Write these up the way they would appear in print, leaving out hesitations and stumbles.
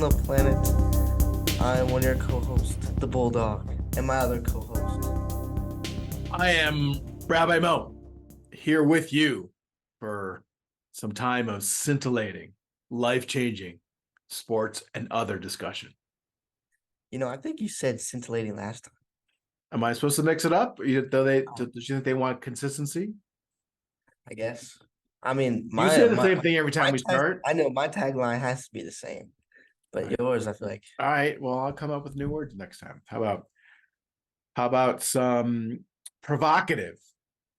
on the planet. I am one of your co-hosts, the Bulldog, and my other co-host. I am Rabbi Mo, here with you for some time of scintillating, life-changing sports and other discussion. I think you said scintillating last time. Am I supposed to mix it up? Do you think they want consistency? I guess. I mean, You say the same thing every time we start. I know my tagline has to be the same, but Right. yours, I feel like. All right. Well, I'll come up with new words next time. How about some provocative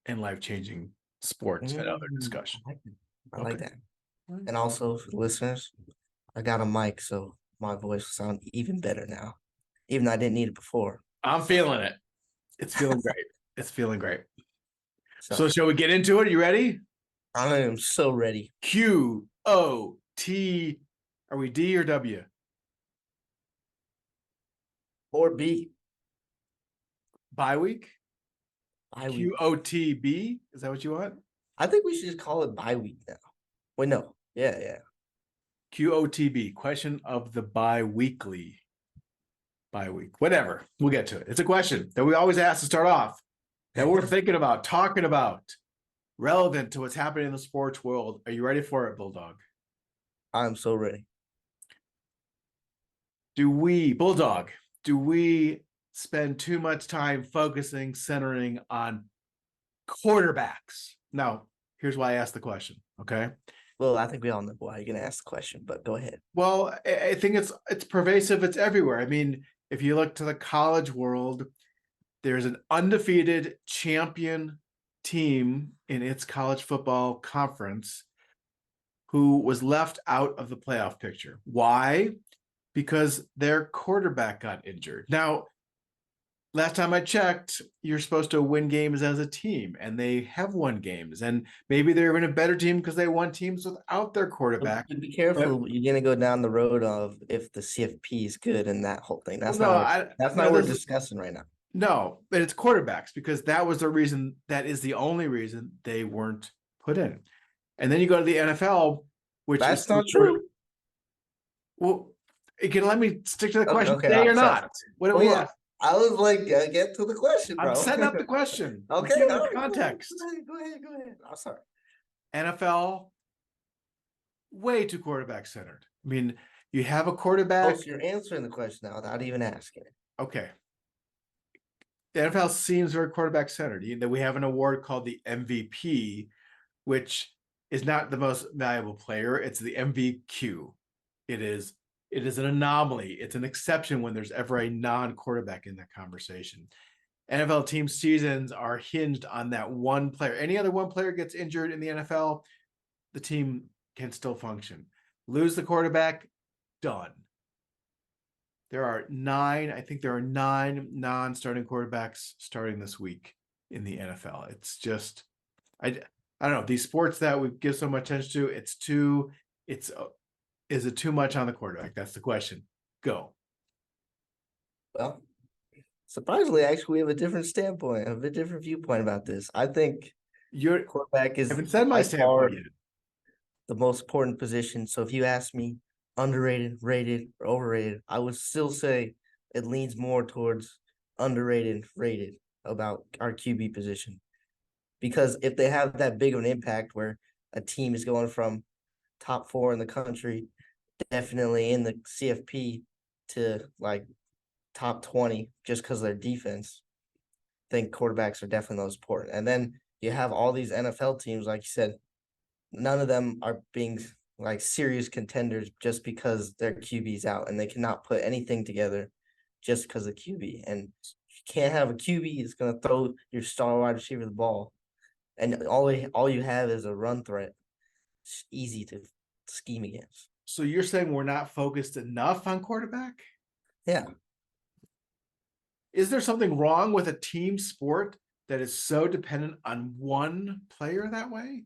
and life-changing sports and other discussion? I like that. And also for the listeners, I got a mic, so my voice will sound even better now, even though I didn't need it before. I'm feeling it. It's feeling great. It's feeling great. So So shall we get into it? Are you ready? I am so ready. QOT. Are we D or W? Or B. Bye week? Bye week. QOTB? Is that what you want? I think we should just call it bye week now. Wait, no. Yeah. QOTB. Question of the bi-weekly. Bye week. Whatever. We'll get to it. It's a question that we always ask to start off, that we're thinking about, talking about, relevant to what's happening in the sports world. Are you ready for it, Bulldog? I'm so ready. Do we spend too much time focusing, centering on quarterbacks? Now, here's why I asked the question, okay? Well, I think we all know why you're going to ask the question, but go ahead. Well, I think it's pervasive. It's everywhere. I mean, if you look to the college world, there's an undefeated champion team in its college football conference who was left out of the playoff picture. Why? Because their quarterback got injured. Now, last time I checked, you're supposed to win games as a team, and they have won games. And maybe they're even a better team because they won teams without their quarterback. But be careful. You're going to go down the road of if the CFP is good and that whole thing. That's not what we're discussing right now. No, but it's quarterbacks, because that was the reason. That is the only reason they weren't put in. And then you go to the NFL, which that's not true. Well, you can let me stick to the question. Okay, Say or not. What do we have? I was like, get to the question, bro. I'm setting up the question. Okay, context. Go ahead. I'm sorry. NFL, way too quarterback centered. I mean, you have a quarterback. So you're answering the question now without even asking it. Okay. The NFL seems very quarterback centered. We have an award called the MVP, which is not the most valuable player. It's the MVQ. It is an anomaly. It's an exception when there's ever a non-quarterback in that conversation. NFL team seasons are hinged on that one player. Any other one player gets injured in the NFL, the team can still function. Lose the quarterback, done. There are nine non-starting quarterbacks starting this week in the NFL. It's just, I don't know, these sports that we give so much attention to, is it too much on the quarterback? That's the question. Go. Well, surprisingly, actually, we have a different standpoint, a different viewpoint about this. I think your quarterback is, I haven't said my standpoint yet, the most important position. So if you ask me, underrated, rated, or overrated, I would still say it leans more towards underrated, rated about our QB position. Because if they have that big of an impact where a team is going from top 4 in the country, definitely in the CFP, to like top 20 just because of their defense, I think quarterbacks are definitely most important. And then you have all these NFL teams, like you said, none of them are being like serious contenders just because their QB's out, and they cannot put anything together just because of QB. And you can't have a QB that's going to throw your star wide receiver the ball, and all you have is a run threat. It's easy to scheme against. So you're saying we're not focused enough on quarterback? Yeah. Is there something wrong with a team sport that is so dependent on one player that way?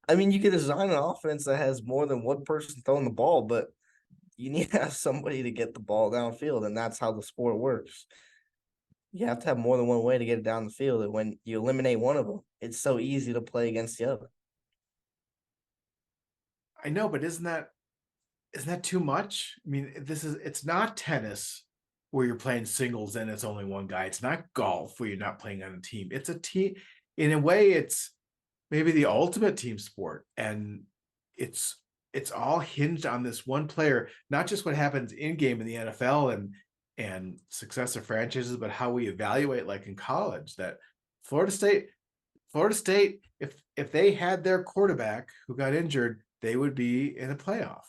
I mean, you can design an offense that has more than one person throwing the ball, but you need to have somebody to get the ball downfield, and that's how the sport works. You have to have more than one way to get it down the field, and when you eliminate one of them, it's so easy to play against the other. I know, but isn't that isn't that too much? I mean, it's not tennis where you're playing singles and it's only one guy. It's not golf where you're not playing on a team. It's a team. In a way, it's maybe the ultimate team sport, and it's it's all hinged on this one player. Not just what happens in game in the NFL and successive franchises, but how we evaluate, like in college. That Florida State, Florida State, if they had their quarterback who got injured, they would be in a playoff.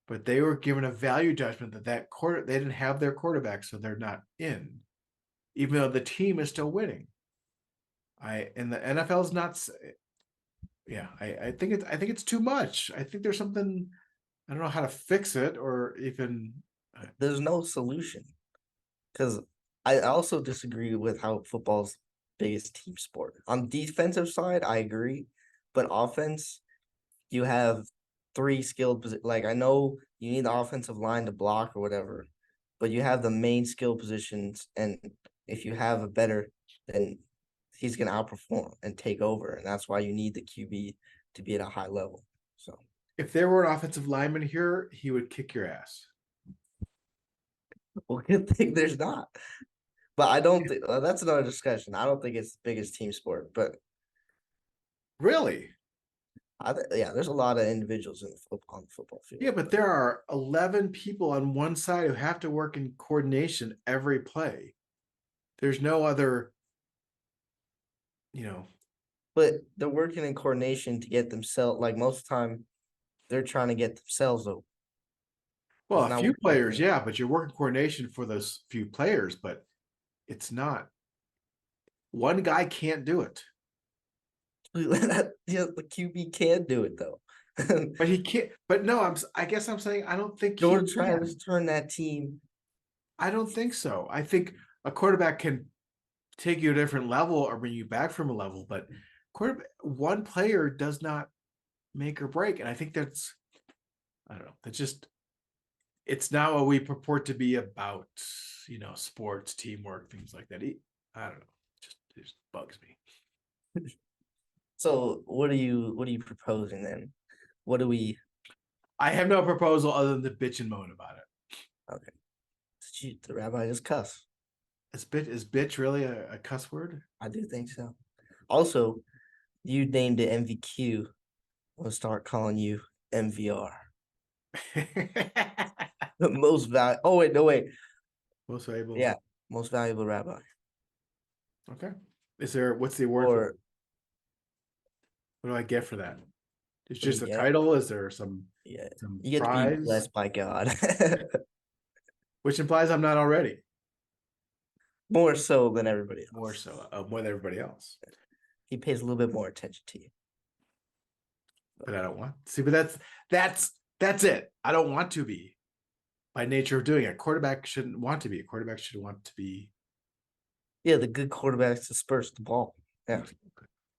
But they were given a value judgment they didn't have their quarterback, so they're not in, even though the team is still winning. And the NFL's not. Yeah, I think it's too much. I think there's something. I don't know how to fix it, or even. There's no solution, because I also disagree with how football's biggest team sport. On defensive side, I agree, but offense, you have three skilled. Like, I know you need the offensive line to block or whatever, but you have the main skill positions, and if you have a better, then he's going to outperform and take over, and that's why you need the QB to be at a high level. So if there were an offensive lineman here, he would kick your ass. well, good thing there's not. But I don't think that's another discussion. I don't think it's the biggest team sport, but really, yeah, there's a lot of individuals on the football field. Yeah, but there are 11 people on one side who have to work in coordination every play. There's no other, But they're working in coordination to get themselves. Like, most of the time, they're trying to get themselves over. Well, a few players, yeah, but you're working coordination for those few players, but it's not. One guy can't do it. The QB can do it though. But he can't. But no, I guess I'm saying I don't think George trying to turn that team. I don't think so. I think a quarterback can take you a different level or bring you back from a level, but one player does not make or break. And I think that's, I don't know, that's just, it's not what we purport to be about, sports, teamwork, things like that. I don't know. It just bugs me. So what are you proposing then? What do we? I have no proposal other than to bitch and moan about it. Okay. Did the rabbi just cuss? Is bitch really a cuss word? I do think so. Also, you named it MVQ. We'll start calling you MVR. The most valuable. Oh wait, no wait. Most valuable. Yeah, most valuable rabbi. Okay. What's the award? What do I get for that? It's just a title. Is there some? Yeah, some you get prize? to be blessed by God. Which implies I'm not already. More so than everybody else. More so, more than everybody else. He pays a little bit more attention to you. But I don't want. See, but that's it. I don't want to be. By nature of doing it, quarterback shouldn't want to be. A quarterback should want to be. Yeah, the good quarterbacks disperse the ball. Yeah,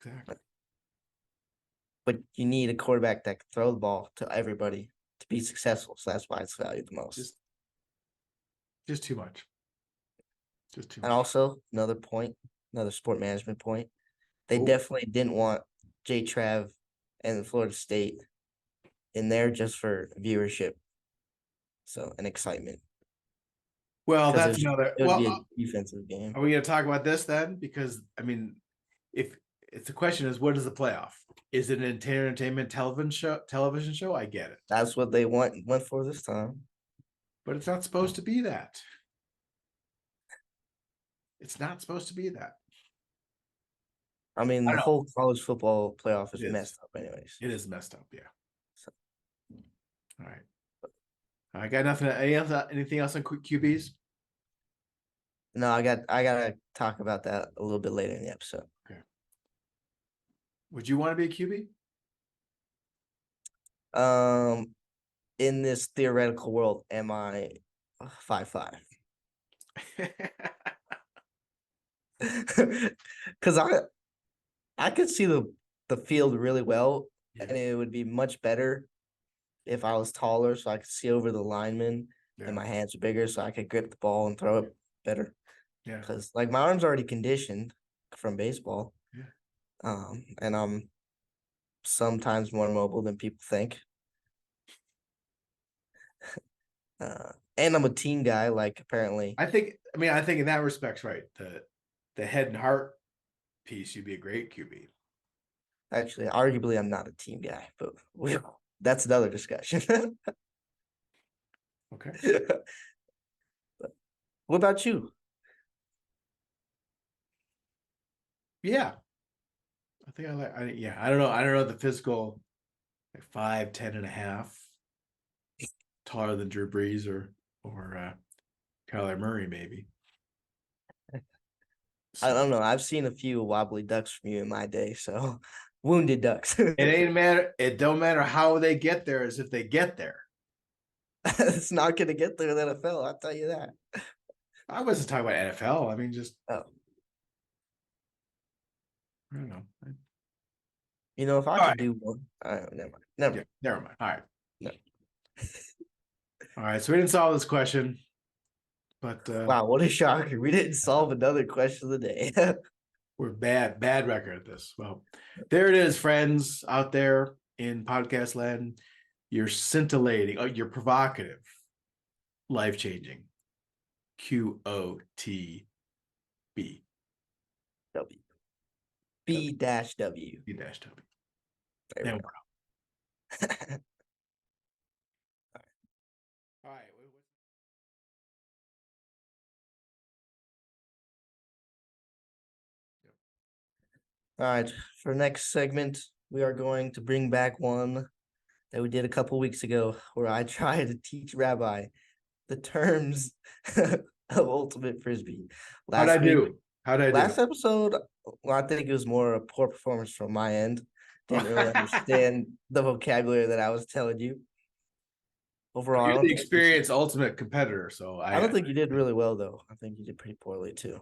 exactly. But you need a quarterback that can throw the ball to everybody to be successful. So that's why it's valued the most. Just too much. Just too much. And also, another sport management point. They definitely didn't want J. Trav and Florida State in there just for viewership. So, and excitement. Well, that's another. It would be a defensive game. Are we going to talk about this then? Because I mean, if the question is, what is the playoff? Is it an entertainment television show? I get it. That's what they went for this time. But it's not supposed to be that. It's not supposed to be that. I mean, the whole college football playoff is messed up anyways. It is messed up, yeah. So, all right. I got nothing. Anything else on QBs? No, I gotta talk about that a little bit later in the episode. Okay. Would you want to be a QB? In this theoretical world, am I 5'5"? Because I could see the field really well, and it would be much better if I was taller, so I could see over the linemen, and my hands are bigger, so I could grip the ball and throw it better. Yeah. Because my arm's already conditioned from baseball. Yeah. And I'm sometimes more mobile than people think. And I'm a team guy, like apparently. I think in that respect, right. The head and heart piece, you'd be a great QB. Actually, arguably, I'm not a team guy, but that's another discussion. Okay. What about you? Yeah. I think I don't know. I don't know the physical, like 5'10" and a half, taller than Drew Brees or Kyler Murray, maybe. I don't know. I've seen a few wobbly ducks from you in my day, so wounded ducks. It ain't matter. It don't matter how they get there, as if they get there. It's not going to get there in the NFL. I'll tell you that. I wasn't talking about NFL. I mean, just I don't know. if I could do one, never mind. Yeah, never mind. All right. No. All right. So we didn't solve this question, but wow, what a shocker! We didn't solve another question of the day. we're bad record at this. Well, there it is, friends out there in podcast land. You're scintillating. Oh, you're provocative, life changing. QOTB. W. B-W. B-W. There we go. All right. All right. For next segment, we are going to bring back one that we did a couple weeks ago, where I tried to teach Rabbi the terms of ultimate frisbee. How'd I do? Last episode, well, I think it was more a poor performance from my end. Didn't really understand the vocabulary that I was telling you. Overall, you're the experienced ultimate competitor, so I don't think you did really well, though. I think you did pretty poorly too.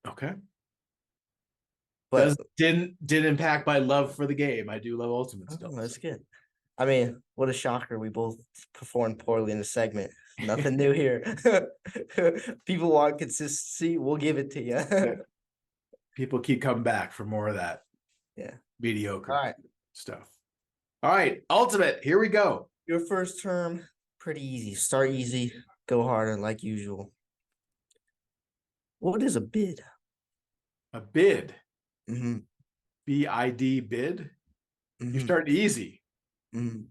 Okay. But didn't impact my love for the game. I do love ultimate still. That's good. I mean, what a shocker. We both performed poorly in the segment. Nothing new here. People want consistency. We'll give it to you. Yeah. People keep coming back for more of that. Yeah. Mediocre stuff. All right. Ultimate. Here we go. Your first term, pretty easy. Start easy. Go harder like usual. What is a bid? A bid? Mm-hmm. B-I-D, bid? Mm-hmm. You're starting easy. Mm-hmm.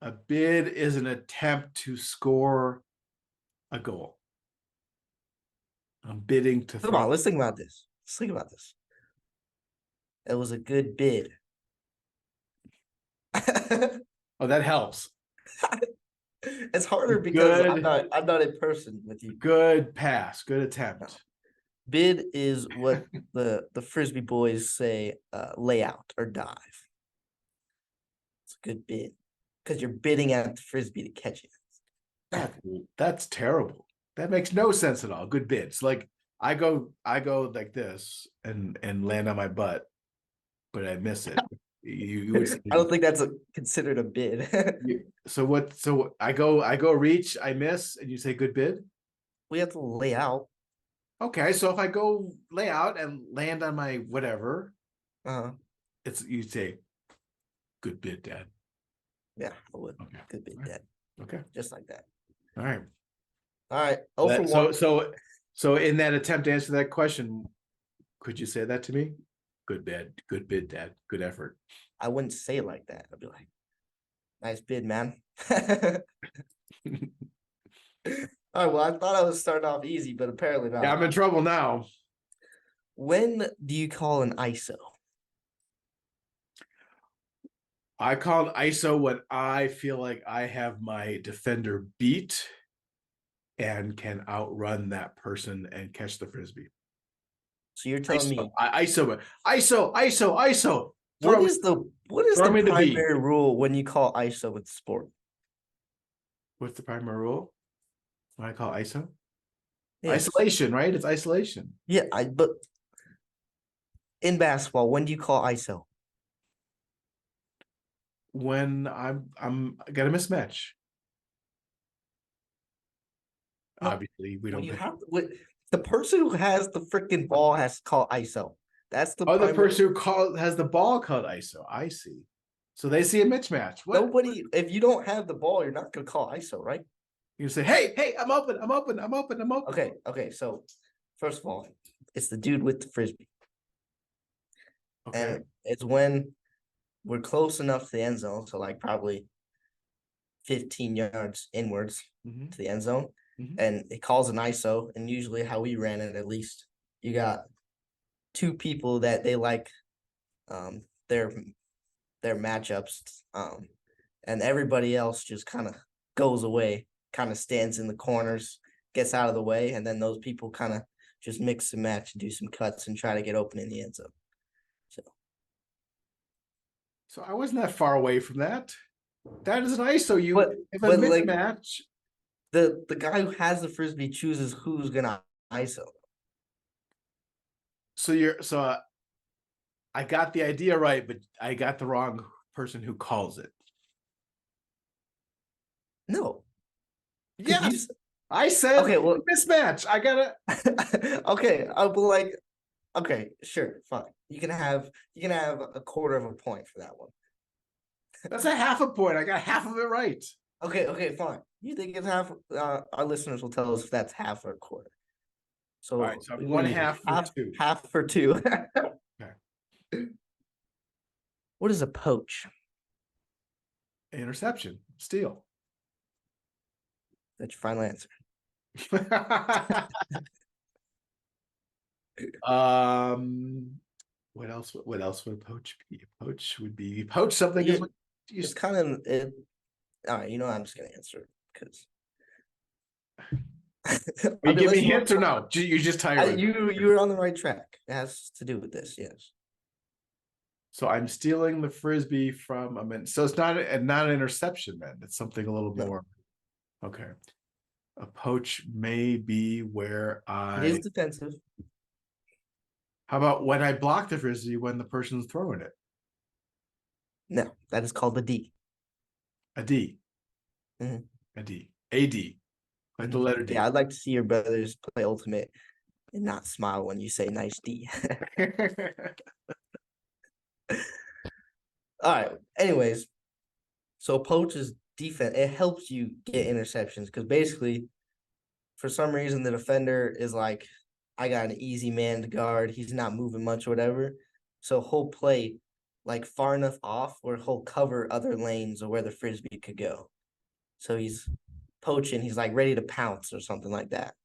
A bid is an attempt to score a goal. I'm bidding to Come on, let's think about this. It was a good bid. Oh, that helps. It's harder because I'm not in person with you. Good pass. Good attempt. No. Bid is what the frisbee boys say, lay out or dive. It's a good bid because you're bidding at the frisbee to catch it. That's terrible. That makes no sense at all. Good bids. Like I go like this and land on my butt, but I miss it. You would say, I don't think that's considered a bid. So I go reach, I miss, and you say good bid? We have to lay out. Okay, so if I go lay out and land on my whatever, you say good bid, Dad. Yeah, I would. Okay. Good bid, Dad. Okay. Just like that. All right. Oh, for one. So in that attempt to answer that question, could you say that to me? Good bid, Dad. Good effort. I wouldn't say it like that. I'd be like, nice bid, man. All right, well, I thought I was starting off easy, but apparently not. Yeah, I'm in trouble now. When do you call an ISO? I call an ISO when I feel like I have my defender beat and can outrun that person and catch the frisbee. So you're telling me ISO. What is the primary rule when you call ISO in sport? What's the primary rule when I call ISO? Yes. Isolation, right? It's isolation. Yeah, but in basketball, when do you call ISO? When I'm got a mismatch. No, obviously, we don't. The person who has the freaking ball has to call ISO. That's the the person who has the ball called ISO. I see. So they see a mismatch. Nobody, if you don't have the ball, you're not going to call ISO, right? You say, hey, I'm open. Okay. So first of all, it's the dude with the frisbee. Okay. And it's when we're close enough to the end zone, so like probably 15 yards inwards to the end zone, and it calls an ISO. And usually, how we ran it, at least, you got two people that they like their matchups, and everybody else just kind of goes away, kind of stands in the corners, gets out of the way, and then those people kind of just mix and match and do some cuts and try to get open in the end zone. So I wasn't that far away from that. That is an ISO. If a but mismatch. Like, the guy who has the frisbee chooses who's gonna ISO. So I got the idea right, but I got the wrong person who calls it. No. Yes. I said okay, well, mismatch. I gotta. Okay, I'll be like, okay, sure, fine. You can have a quarter of a point for that one. That's a half a point. I got half of it right. Okay, fine. You think it's half? Our listeners will tell us if that's half or a quarter. So, all right, so one half for two. Half for two. Okay. What is a poach? Interception, steal. That's your final answer. What else? What else would a poach be? A poach would be poach something. It's kind of it. All right, I'm just gonna answer it because. You give me hints or no? You just tired. You were on the right track. It has to do with this, yes. So I'm stealing the frisbee from a man. So it's not an interception, then. It's something a little more. Okay. A poach may be where It is defensive. How about when I block the frisbee when the person's throwing it? No, that is called a D. A D. Mm-hmm. A D. A D. Like the letter D. Yeah, I'd like to see your brothers play Ultimate and not smile when you say nice D. All right. Anyways, so poach is defense. It helps you get interceptions because basically, for some reason, the defender is like, I got an easy man to guard. He's not moving much or whatever. So he'll play like far enough off where he'll cover other lanes or where the frisbee could go. So he's poaching. He's like ready to pounce or something like that.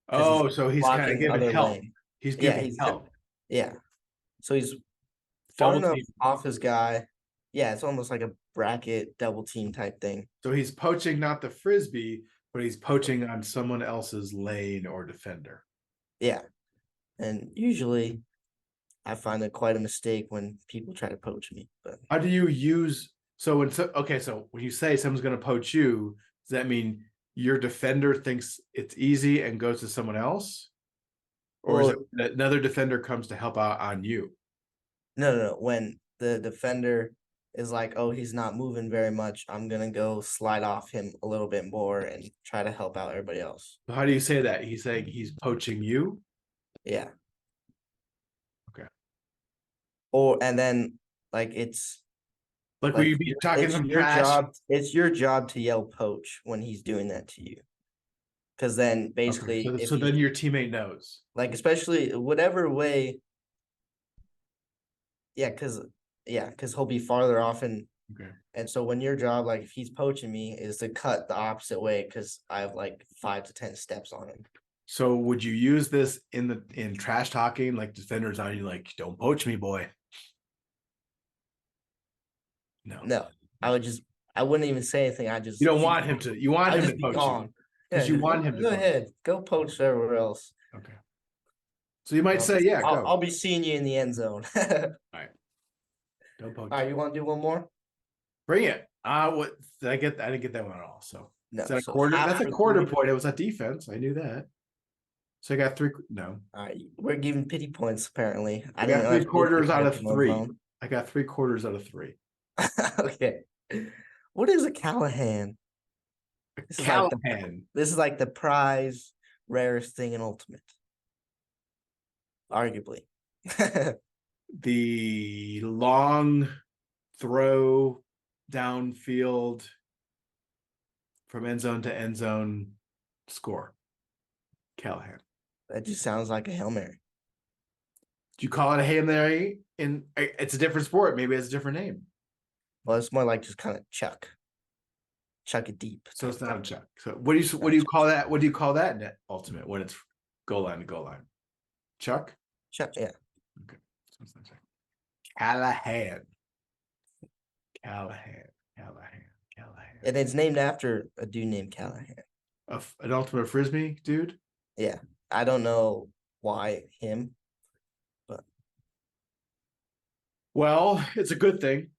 Oh, so he's kind of giving help. Lane. He's giving help. Yeah. So he's far enough off his guy. Yeah, it's almost like a bracket double team type thing. So he's poaching not the frisbee, but he's poaching on someone else's lane or defender. Yeah. And usually I find it quite a mistake when people try to poach me. But how do you use so when you say someone's going to poach you, does that mean your defender thinks it's easy and goes to someone else? Or is it that another defender comes to help out on you? No. When the defender is like, oh, he's not moving very much, I'm gonna go slide off him a little bit more and try to help out everybody else. So how do you say that? He's saying he's poaching you? Yeah. Okay. And then like it's like will you be talking some trash? It's your job to yell poach when he's doing that to you. Because then basically so then your teammate knows. Like especially whatever way. Yeah, because he'll be farther off and so when your job, like if he's poaching me, is to cut the opposite way because I have like 5 to 10 steps on him. So would you use this in trash talking, like defenders on you, like, don't poach me, boy? No. I wouldn't even say anything. You don't want him to. You want him to poach you. Because you want him to go ahead. Go poach everywhere else. Okay. So you might say, yeah, go. I'll be seeing you in the end zone. All right. Don't poach. All right, you want to do one more? Bring it. What did I get? I didn't get that one at all. So no, is that a quarter? That's a quarter point. It was a defense. I knew that. So I got 3. No. All right, we're giving pity points. Apparently, I got 3/4 out of 3. I got 3/4 out of 3. Okay. What is a Callahan? This is like the prize rarest thing in Ultimate. Arguably. The long throw downfield from end zone to end zone, score. Callahan. That just sounds like a Hail Mary. Do you call it a Hail Mary? It's a different sport. Maybe it's a different name. Well, it's more like just kind of chuck it deep. So it's not a chuck. So what do you call that? What do you call that in ultimate when it's goal line to goal line? Chuck? Chuck, yeah. Okay. So it's not chuck. Callahan. And it's named after a dude named Callahan. An ultimate frisbee dude? Yeah. I don't know why him, but well, it's a good thing.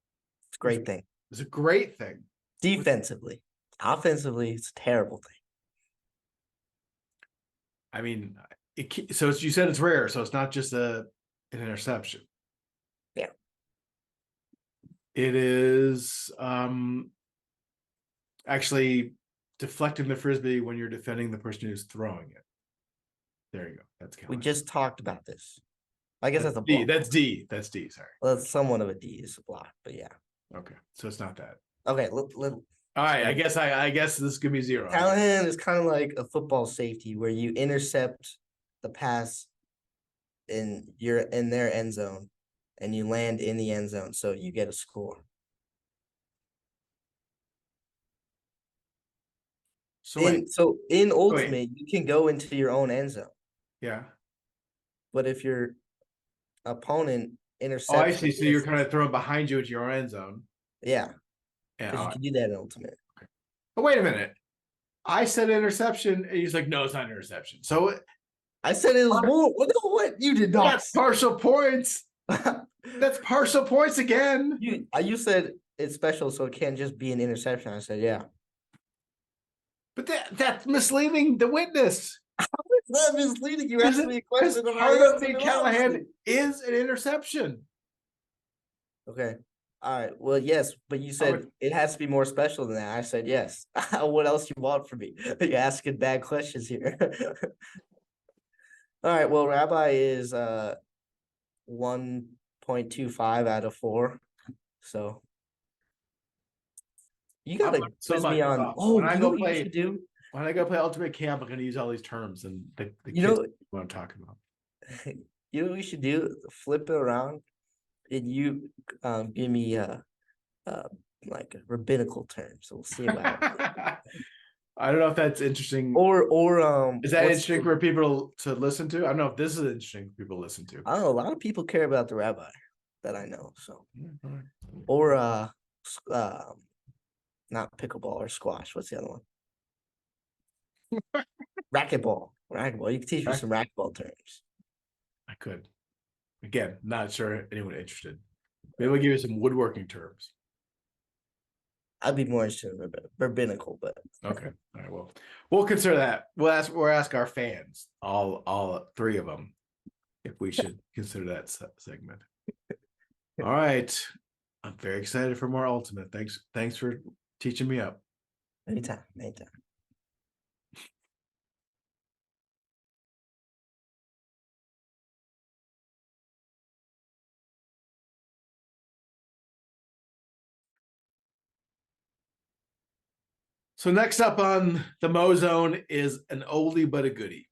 It's a great thing. It's a great thing. Defensively. Offensively, it's a terrible thing. I mean, so you said it's rare, so it's not just an interception. Yeah. It is actually deflecting the frisbee when you're defending the person who's throwing it. There you go. That's we just talked about this. I guess that's a D. block. That's D. That's D. Sorry. Well, that's somewhat of a D is a block, but yeah. Okay, so it's not that. Okay. All right. I guess this is gonna be 0. Callahan is kind of like a football safety where you intercept the pass in their end zone, and you land in the end zone, so you get a score. So in ultimate, you can go into your own end zone. Yeah. But if your opponent intercepts, I see. So you're kind of throwing behind you into your own end zone. Yeah. Yeah. Because you can do that in ultimate. Okay. But wait a minute. I said interception, and he's like, no, it's not an interception. So I said it was more. What? You did not. That's partial points. That's partial points again. You said it's special, so it can't just be an interception. I said, yeah. But that's misleading the witness. How is that misleading? You asked me a question. Part of the Callahan is an interception. Okay. All right. Well, yes, but you said it has to be more special than that. I said yes. What else you want from me? You're asking bad questions here. All right. Well, Rabbi is 1.25 out of 4. So you gotta quiz me on. When I go play Ultimate Camp, I'm gonna use all these terms and the kids know what I'm talking about. You know what we should do? Flip it around, and you give me like a rabbinical term. So we'll see about it. I don't know if that's interesting. Or is that interesting for people to listen to? I don't know if this is interesting for people to listen to. I don't know. A lot of people care about the rabbi that I know. So or not pickleball or squash. What's the other one? Racquetball. You can teach me some racquetball terms. I could. Again, not sure anyone interested. Maybe we'll give you some woodworking terms. I'd be more interested in rabbinical, but okay. All right. Well, we'll consider that. We'll ask our fans, all 3 of them, if we should consider that segment. All right. I'm very excited for more Ultimate. Thanks for teaching me up. Anytime. So next up on the Mo Zone is an oldie but a goodie.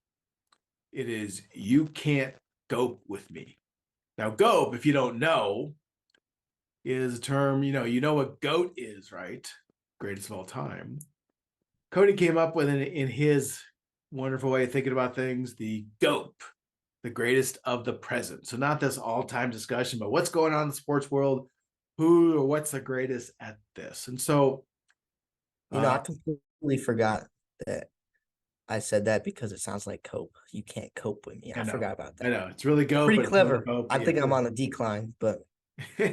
It is You Can't Gope With Me. Now, gope, if you don't know, is a term, you know what goat is, right? Greatest of all time. Cody came up with in his wonderful way of thinking about things, the gope, the greatest of the present. So not this all-time discussion, but what's going on in the sports world, who or what's the greatest at this. And so I completely forgot that I said that because it sounds like cope. You can't cope with me. I forgot about that. I know. It's really gope. Pretty clever. I think I'm on a decline, but you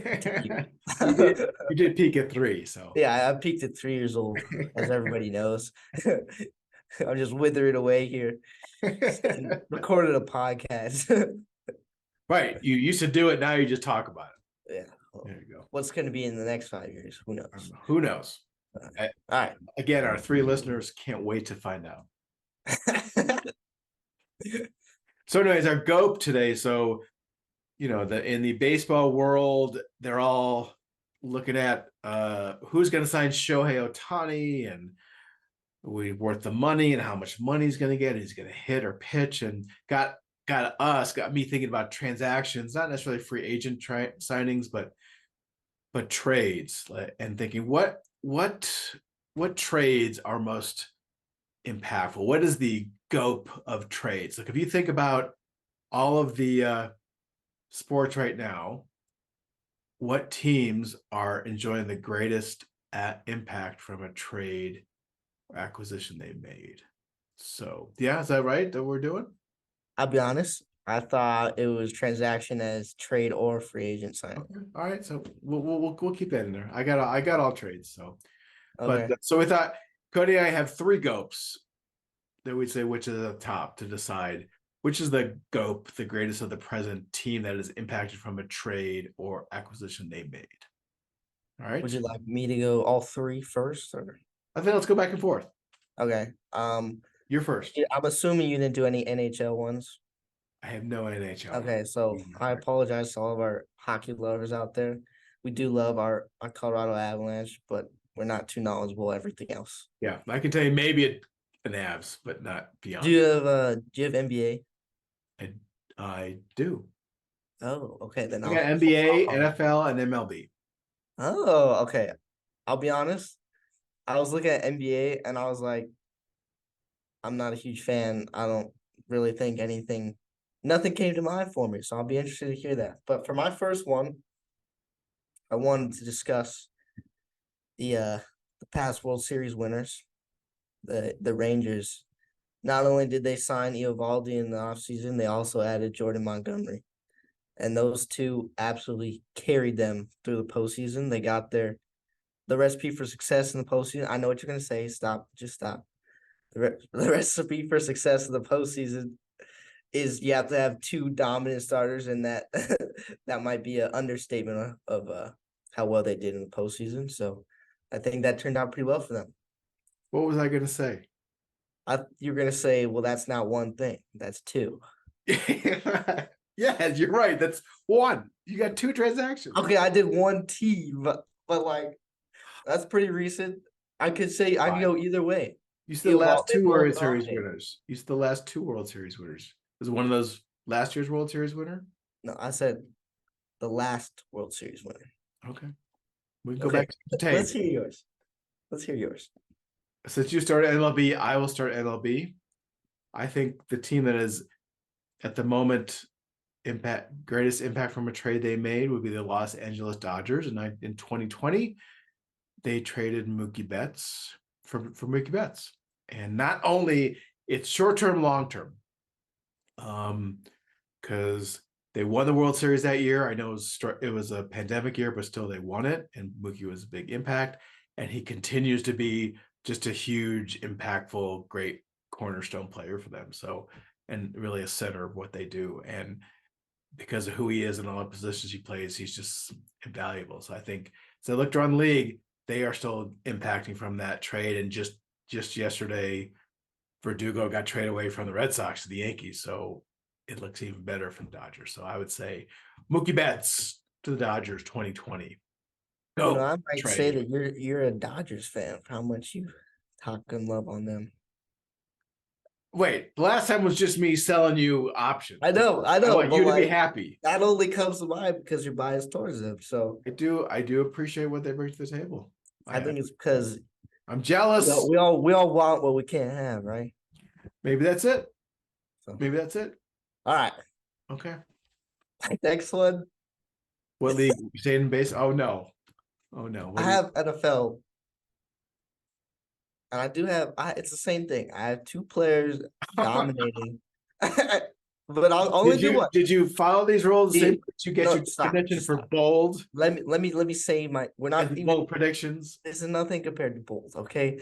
did peak at 3, so yeah, I peaked at 3 years old, as everybody knows. I'm just withering away here. Recorded a podcast. Right. You used to do it, now you just talk about it. Yeah. Well, there you go. What's going to be in the next 5 years? Who knows? Who knows? All right. Again, our 3 listeners can't wait to find out. So anyways, our gope today. So, in the baseball world, they're all looking at who's going to sign Shohei Ohtani and we worth the money and how much money he's going to get. He's going to hit or pitch, and got me thinking about transactions, not necessarily free agent signings, but trades, and thinking what trades are most impactful. What is the scope of trades? Like if you think about all of the sports right now, what teams are enjoying the greatest impact from a trade or acquisition they made? So yeah, is that right that we're doing? I'll be honest. I thought it was transaction as trade or free agent signing. Okay. All right, so we'll keep that in there. I got all trades. So, Okay. but so we thought Cody and I have three GOAPs that we'd say which is the top to decide which is the GOAP, the greatest of the present team that is impacted from a trade or acquisition they made. All right. Would you like me to go all three first, or? I think let's go back and forth. Okay. You're first. I'm assuming you didn't do any NHL ones. I have no NHL. Okay, so I apologize to all of our hockey lovers out there. We do love our Colorado Avalanche, but we're not too knowledgeable everything else. Yeah, I can tell you maybe an Avs, but not beyond. Do you have NBA? I do. Oh, okay. Then I got NBA, NFL, and MLB. Oh, okay. I'll be honest. I was looking at NBA and I was like, I'm not a huge fan. I don't really think nothing came to mind for me. So I'll be interested to hear that. But for my first one, I wanted to discuss the past World Series winners, the Rangers. Not only did they sign Eovaldi in the offseason, they also added Jordan Montgomery. And those two absolutely carried them through the postseason. They got the recipe for success in the postseason. I know what you're going to say. Stop. Just stop. The recipe for success in the postseason is you have to have two dominant starters, and that that might be an understatement of how well they did in the postseason. So I think that turned out pretty well for them. What was I going to say? You're going to say, well, that's not one thing. That's two. Yeah, you're right. That's one. You got two transactions. Okay, I did one team, but like that's pretty recent. I could say I could go either way. You said the last two World Series winners. You said the last two World Series winners. Was one of those last year's World Series winner? No, I said the last World Series winner. Okay. We can go back to the tape. Let's hear yours. Since you started MLB, I will start MLB. I think the team that is at the moment greatest impact from a trade they made would be the Los Angeles Dodgers. And in 2020, they traded Mookie Betts for Mookie Betts. And not only it's short-term, long-term, because they won the World Series that year. I know it was a pandemic year, but still they won it. And Mookie was a big impact. And he continues to be just a huge, impactful, great cornerstone player for them. So, and really a center of what they do. And because of who he is and all the positions he plays, he's just invaluable. So I think, as I looked around the league, they are still impacting from that trade. And just yesterday, Verdugo got traded away from the Red Sox to the Yankees. So it looks even better for the Dodgers. So I would say Mookie Betts to the Dodgers 2020. No, I might say that you're a Dodgers fan for how much you talk and love on them. Wait, the last time was just me selling you options. I know. I want you to be happy. That only comes to mind because you're biased towards them. So I do appreciate what they bring to the table. I think it's because I'm jealous. We all want what we can't have, right? Maybe that's it. Maybe that's it. All right. Okay. Next one. What league? You staying in base? Oh no. I have NFL. And I do have it's the same thing. I have two players dominating. But I'll only do one. Did you follow these rules? Did you get your connection for bold? Let me say we're not even bold predictions. This is nothing compared to bold, okay?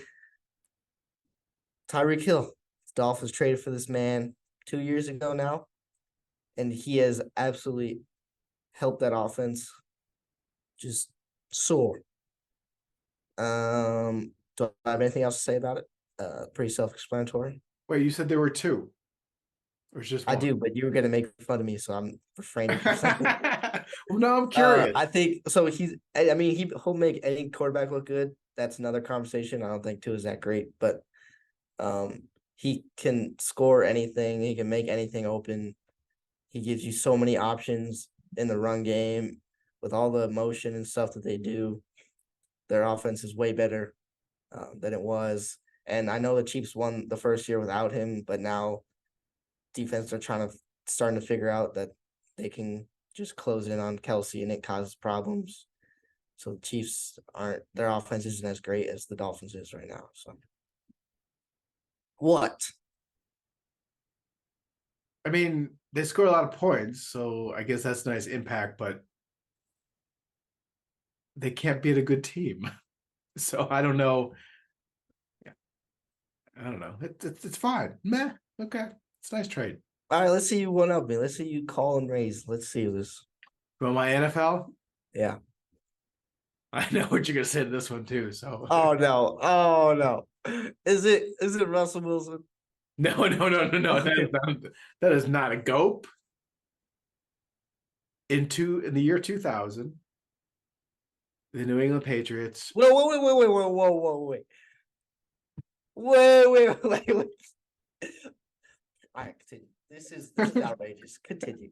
Tyreek Hill. Dolphins traded for this man 2 years ago now. And he has absolutely helped that offense just soar. Do I have anything else to say about it? Pretty self-explanatory. Wait, you said there were two? Or just one? I do, but you were going to make fun of me, so I'm refraining from saying it. Well, no, I'm curious. I think, so he'll make any quarterback look good. That's another conversation. I don't think Tua is that great, but He can score anything. He can make anything open. He gives you so many options in the run game with all the motion and stuff that they do. Their offense is way better than it was. And I know the Chiefs won the first year without him, but now defense are starting to figure out that they can just close in on Kelsey and it causes problems. So the Chiefs their offense isn't as great as the Dolphins is right now. So what? I mean, they score a lot of points, so I guess that's a nice impact, but they can't beat a good team. So I don't know. I don't know. It's fine. Meh. Okay. It's a nice trade. All right, let's see you one up me. Let's see you call and raise. Let's see this. Well, my NFL? Yeah. I know what you're gonna say to this one too. So oh no. Is it Russell Wilson? No. That is not a GOAT. In the year 2000, the New England Patriots. Wait. Wait. All right, continue. This is outrageous. Continue.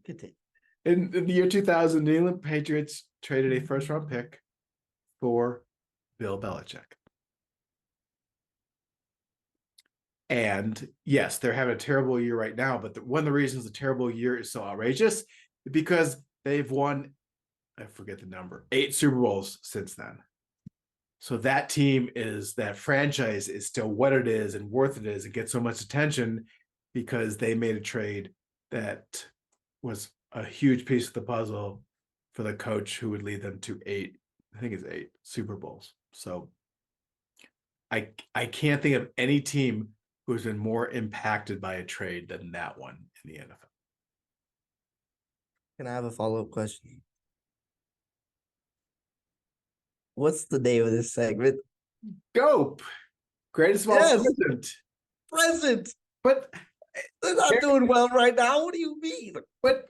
In the year 2000, the New England Patriots traded a first-round pick for Bill Belichick. And yes, they're having a terrible year right now, but one of the reasons the terrible year is so outrageous is because they've won, I forget the number, 8 Super Bowls since then. So that franchise is still what it is and worth it is. It gets so much attention because they made a trade that was a huge piece of the puzzle for the coach who would lead them to 8 Super Bowls. So I can't think of any team who's been more impacted by a trade than that one in the NFL. Can I have a follow-up question? What's the name of this segment? GOAT. Greatest of all present. But they're not doing well right now. What do you mean? But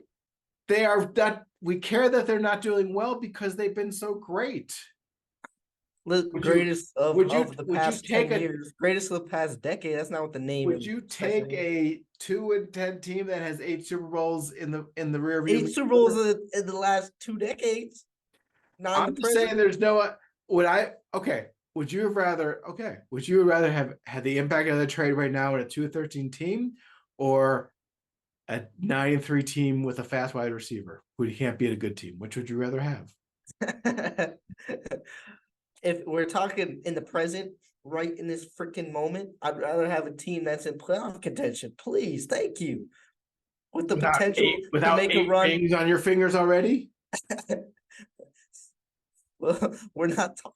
they are not. We care that they're not doing well because they've been so great. Greatest of the past 10 years. Greatest of the past decade. That's not what the name is. Would you take a 2-10 team that has 8 Super Bowls in the rear view? 8 Super Bowls in the last 2 decades? I'm just saying there's no. Would you rather have had the impact of the trade right now at a 2-13 team or a 9-3 team with a fast wide receiver who can't beat a good team? Which would you rather have? If we're talking in the present, right in this freaking moment, I'd rather have a team that's in playoff contention. Please, thank you. With the potential to make a run. Rings on your fingers already? Well, we're not talking.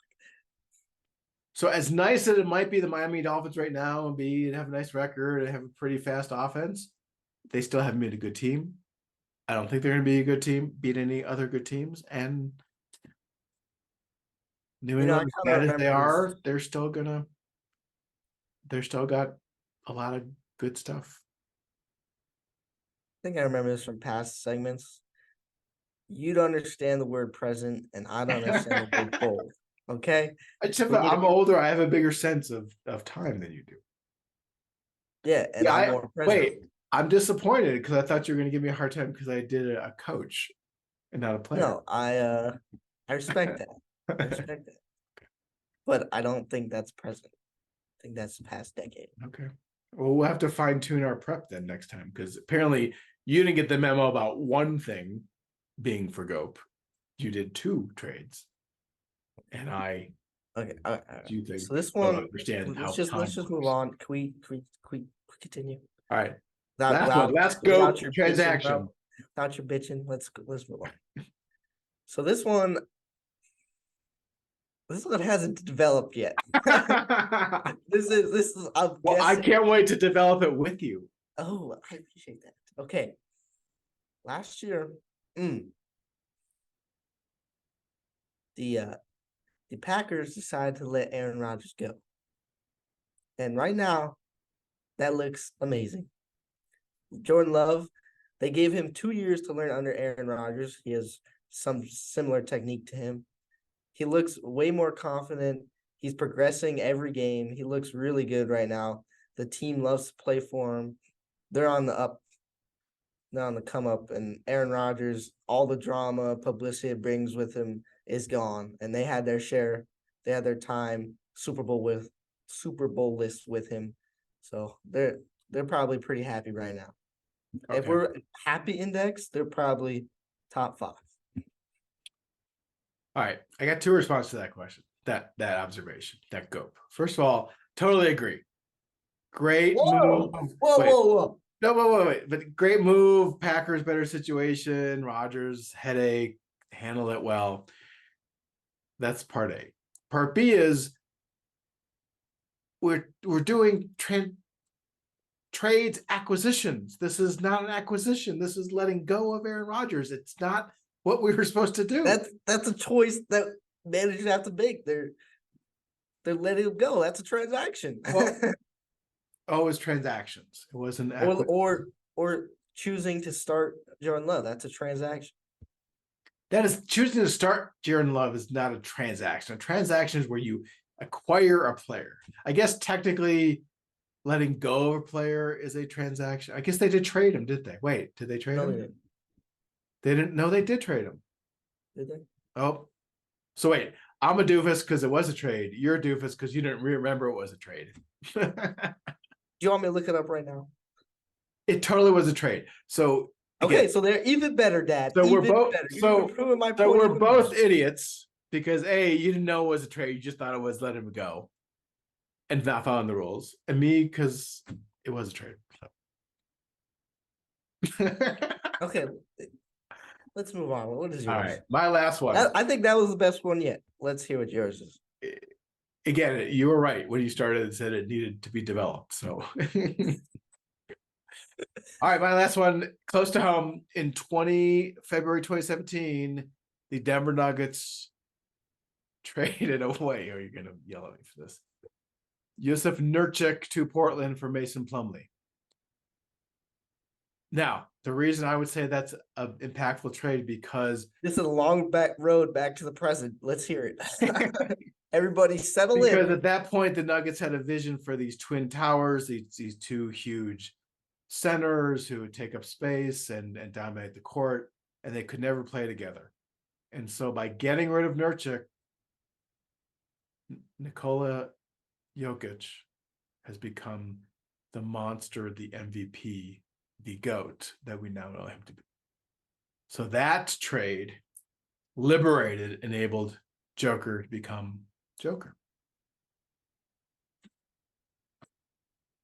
So as nice as it might be the Miami Dolphins right now and have a nice record and have a pretty fast offense, they still haven't made a good team. I don't think they're going to be a good team, beat any other good teams. And New England, as bad as they are, they're still got a lot of good stuff. I think I remember this from past segments. You'd understand the word present, and I don't understand the word bold. Okay? I'm older. I have a bigger sense of time than you do. Yeah, and I'm more present. Wait, I'm disappointed because I thought you were going to give me a hard time because I did a coach and not a player. No, I respect that. I respect that. But I don't think that's present. I think that's the past decade. Okay. Well, we'll have to fine tune our prep then next time because apparently you didn't get the memo about one thing being for GOAT. You did 2 trades. And I do think so this one understand let's just move on. Can we continue? All right. Let's go transaction. Without your bitching, let's move on. So this one hasn't developed yet. This is I can't wait to develop it with you. Oh, I appreciate that. Okay. Last year, the Packers decided to let Aaron Rodgers go. And right now, that looks amazing. Jordan Love, they gave him 2 years to learn under Aaron Rodgers. He has some similar technique to him. He looks way more confident. He's progressing every game. He looks really good right now. The team loves to play for him. They're on the up. They're on the come up, and Aaron Rodgers, all the drama, publicity it brings with him is gone. And they had their share. They had their time. Super Bowl list with him. So they're probably pretty happy right now. Okay. If we're happy index, they're probably top 5. All right, I got 2 responses to that question, that observation, that gope. First of all, totally agree. Great move. Whoa. No, wait. But great move. Packers better situation. Rodgers headache. Handle it well. That's part A. Part B is we're doing trades, acquisitions. This is not an acquisition. This is letting go of Aaron Rodgers. It's not what we were supposed to do. That's a choice that managers have to make. They're letting him go. That's a transaction. Well, it's transactions. It wasn't or choosing to start Jordan Love. That's a transaction. That is, choosing to start Jordan Love is not a transaction. A transaction is where you acquire a player. I guess technically letting go of a player is a transaction. I guess they did trade him, did they? Wait, did they trade him? They didn't. No, they did trade him. Did they? Oh, so wait, I'm a doofus because it was a trade. You're a doofus because you didn't remember it was a trade. Do you want me to look it up right now? It totally was a trade. So okay, so they're even better, Dad. So even we're both better. so we're both idiots because A, you didn't know it was a trade, you just thought it was let him go and not following the rules. And me, because it was a trade. So. Okay. Let's move on. What is yours? All right, my last one. I think that was the best one yet. Let's hear what yours is. Again, you were right when you started and said it needed to be developed. So, all right, my last one, close to home. In February 2017, the Denver Nuggets traded away. Are you going to yell at me for this? Yusuf Nurkic to Portland for Mason Plumlee. Now, the reason I would say that's an impactful trade because this is a long road back to the present. Let's hear it. Everybody settle in. Because at that point, the Nuggets had a vision for these twin towers, these 2 huge centers who would take up space and dominate the court, and they could never play together. And so by getting rid of Nurkic, Nikola Jokic has become the monster, the MVP, the GOAT that we now know him to be. So that trade enabled Joker to become Joker.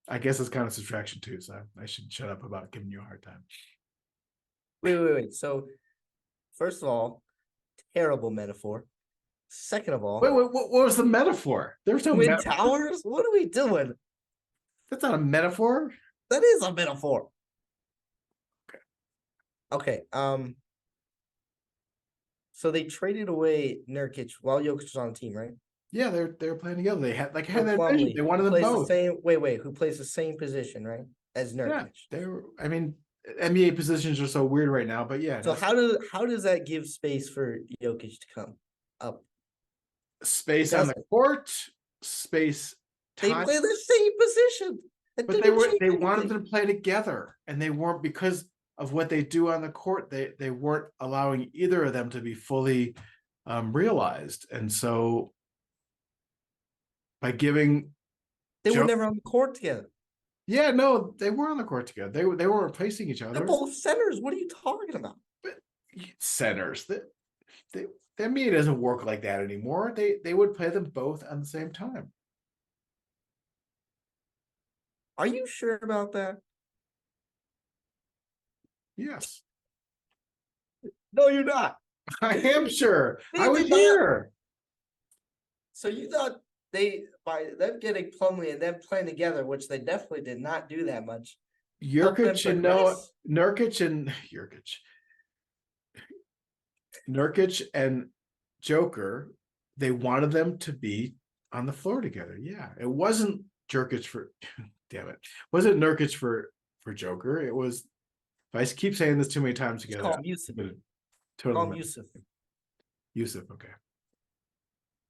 I guess it's kind of subtraction too, so I should shut up about giving you a hard time. Wait. So, first of all, terrible metaphor. Second of all, wait, what was the metaphor? There's no twin towers. What are we doing? That's not a metaphor. That is a metaphor. Okay. So they traded away Nurkic while Jokic was on the team, right? Yeah, they're playing together. They had that vision. They wanted them both. Who plays the same position, right? As Nurkic. Yeah, NBA positions are so weird right now, but yeah. So how does that give space for Jokic to come up? Space on the court, space. They play the same position. But they wanted them to play together, and they weren't, because of what they do on the court. They weren't allowing either of them to be fully realized, and so by giving, they were never on the court together. Yeah, no, they were on the court together. They were replacing each other. They're both centers. What are you talking about? But centers, the NBA doesn't work like that anymore. They would play them both at the same time. Are you sure about that? Yes. No, you're not. I am sure. I was here. So you thought by them getting Plumlee and them playing together, which they definitely did not do that much. Nurkic and Joker, they wanted them to be on the floor together. Yeah, it wasn't Nurkic for Joker. It was. If I keep saying this too many times together, call him Yusuf. Totally. Call him Yusuf. Yusuf, okay.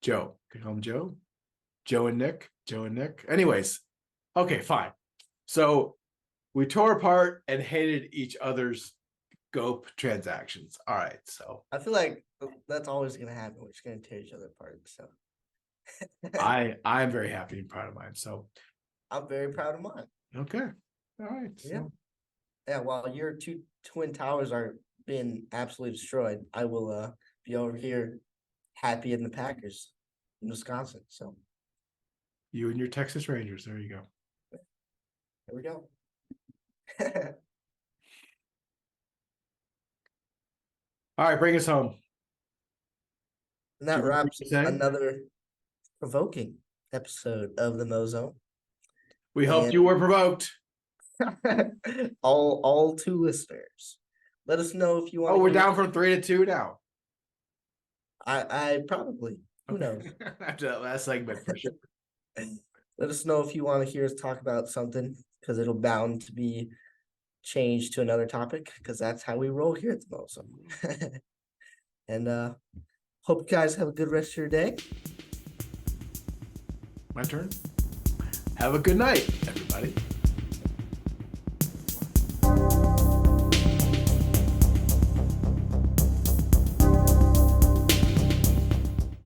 Joe. Can you call him Joe? Joe and Nick. Anyways, Okay, fine. So we tore apart and hated each other's GOP transactions. All right, so I feel like that's always gonna happen. We're just gonna tear each other apart. So I'm very happy and proud of mine. So I'm very proud of mine. okay, all right. Yeah. Yeah, while your two twin towers are being absolutely destroyed, I will be over here happy in the Packers in Wisconsin. So You and your Texas Rangers. There you go. there we go. All right, bring us home. And that wraps another provoking episode of the Mo Zone. We hope you were provoked. all two listeners. Let us know if you want. Oh, we're down from 3-2 now. I probably. Who knows? After that last segment, for sure. Let us know if you want to hear us talk about something, because it'll bound to be changed to another topic, because that's how we roll here at the Mo Zone. And hope you guys have a good rest of your day. My turn. Have a good night, everybody.